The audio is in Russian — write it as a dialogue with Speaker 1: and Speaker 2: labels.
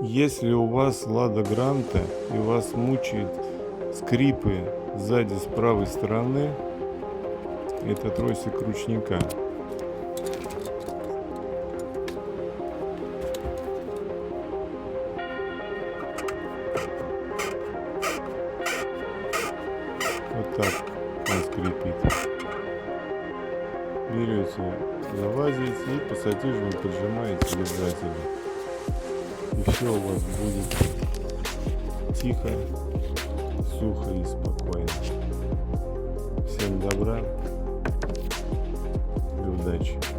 Speaker 1: Если у вас Лада Гранта и вас мучают скрипы сзади с правой стороны, это тросик ручника. Вот так он скрипит. Берете, залазите и пассатижем поджимаете держателем. И все у вас будет тихо, сухо и спокойно. Всем добра и удачи.